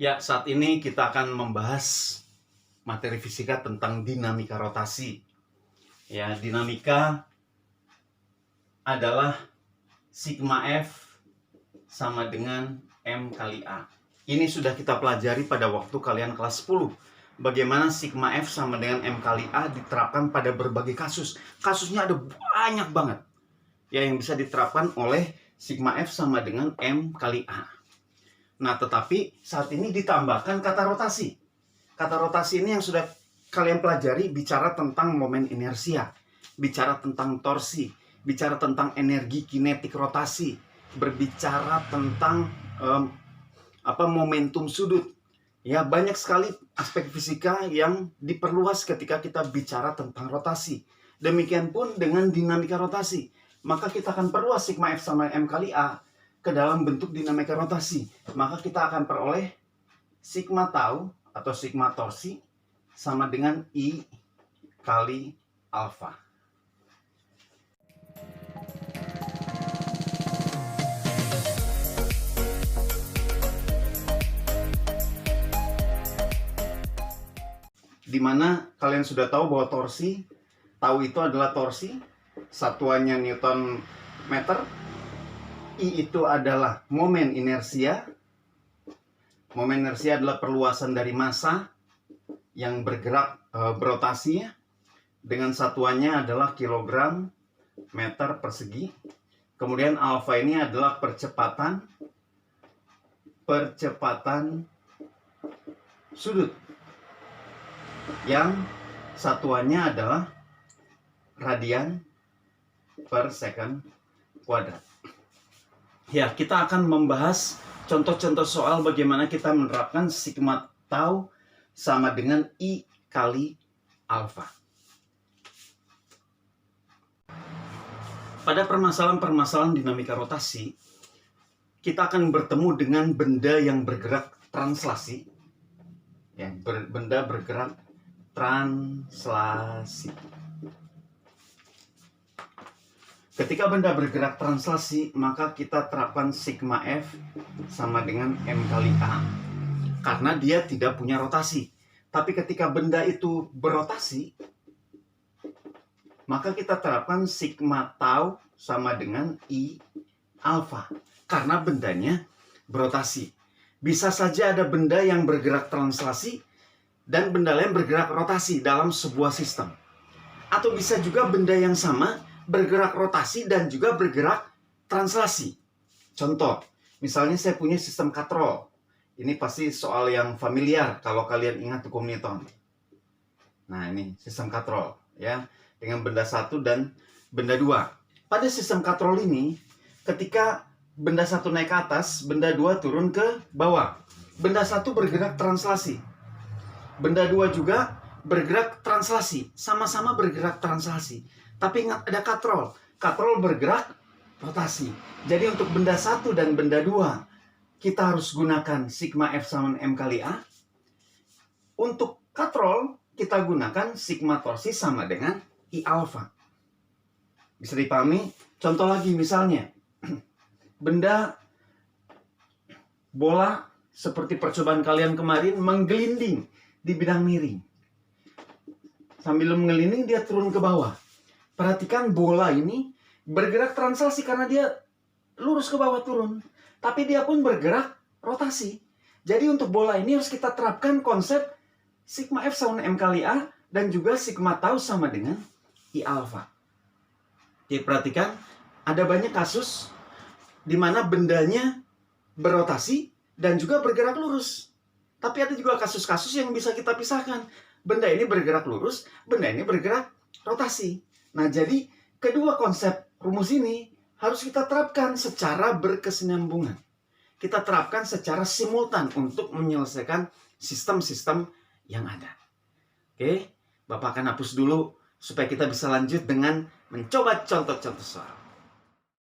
Ya, saat ini kita akan membahas materi fisika tentang dinamika rotasi. Ya, dinamika adalah sigma F sama dengan M kali A. Ini sudah kita pelajari pada waktu kalian kelas 10. Bagaimana sigma F sama dengan M kali A diterapkan pada berbagai kasus. Kasusnya ada banyak banget. Ya, yang bisa diterapkan oleh sigma F sama dengan M kali A. Nah, tetapi saat ini ditambahkan kata rotasi. Kata rotasi ini yang sudah kalian pelajari bicara tentang momen inersia, bicara tentang torsi, bicara tentang energi kinetik rotasi, berbicara tentang momentum sudut. Ya, banyak sekali aspek fisika yang diperluas ketika kita bicara tentang rotasi. Demikian pun dengan dinamika rotasi. Maka kita akan perluas sigma F sama M kali A ke dalam bentuk dinamika rotasi. Maka kita akan peroleh sigma tau atau sigma torsi sama dengan I kali alfa. Dimana kalian sudah tahu bahwa torsi, tau itu adalah torsi, satuannya Newton meter. I itu adalah momen inersia. Momen inersia adalah perluasan dari massa yang bergerak berotasi, dengan satuannya adalah kilogram meter persegi. Kemudian alfa ini adalah percepatan sudut yang satuannya adalah radian per second kuadrat. Ya, kita akan membahas contoh-contoh soal bagaimana kita menerapkan sigma tau sama dengan I kali alfa. Pada permasalahan-permasalahan dinamika rotasi, kita akan bertemu dengan benda yang bergerak translasi. Ya, benda bergerak translasi. Ketika benda bergerak translasi, maka kita terapkan sigma F sama dengan M kali A. Karena dia tidak punya rotasi. Tapi ketika benda itu berotasi, maka kita terapkan sigma tau sama dengan I alfa. Karena bendanya berotasi. Bisa saja ada benda yang bergerak translasi dan benda lain bergerak rotasi dalam sebuah sistem. Atau bisa juga benda yang sama bergerak rotasi dan juga bergerak translasi. Contoh, misalnya saya punya sistem katrol. Ini pasti soal yang familiar kalau kalian ingat hukum Newton. Nah, ini sistem katrol ya, dengan benda satu dan benda dua. Pada sistem katrol ini, ketika benda satu naik ke atas, benda dua turun ke bawah. Benda satu bergerak translasi. Benda dua juga bergerak translasi, sama-sama bergerak translasi. Tapi ingat, ada katrol. Katrol bergerak rotasi. Jadi untuk benda satu dan benda dua, kita harus gunakan sigma F sama M kali A. Untuk katrol, kita gunakan sigma torsi sama dengan I alfa. Bisa dipahami? Contoh lagi misalnya, benda bola seperti percobaan kalian kemarin menggelinding di bidang miring. Sambil menggelinding, dia turun ke bawah. Perhatikan bola ini bergerak translasi karena dia lurus ke bawah turun. Tapi dia pun bergerak rotasi. Jadi untuk bola ini harus kita terapkan konsep sigma F sama M kali A dan juga sigma tau sama dengan I alfa. Jadi perhatikan, ada banyak kasus di mana bendanya berotasi dan juga bergerak lurus. Tapi ada juga kasus-kasus yang bisa kita pisahkan. Benda ini bergerak lurus, benda ini bergerak rotasi. Nah, jadi kedua konsep rumus ini harus kita terapkan secara berkesinambungan. Kita terapkan secara simultan untuk menyelesaikan sistem-sistem yang ada. Oke, Bapak akan hapus dulu supaya kita bisa lanjut dengan mencoba contoh-contoh soal.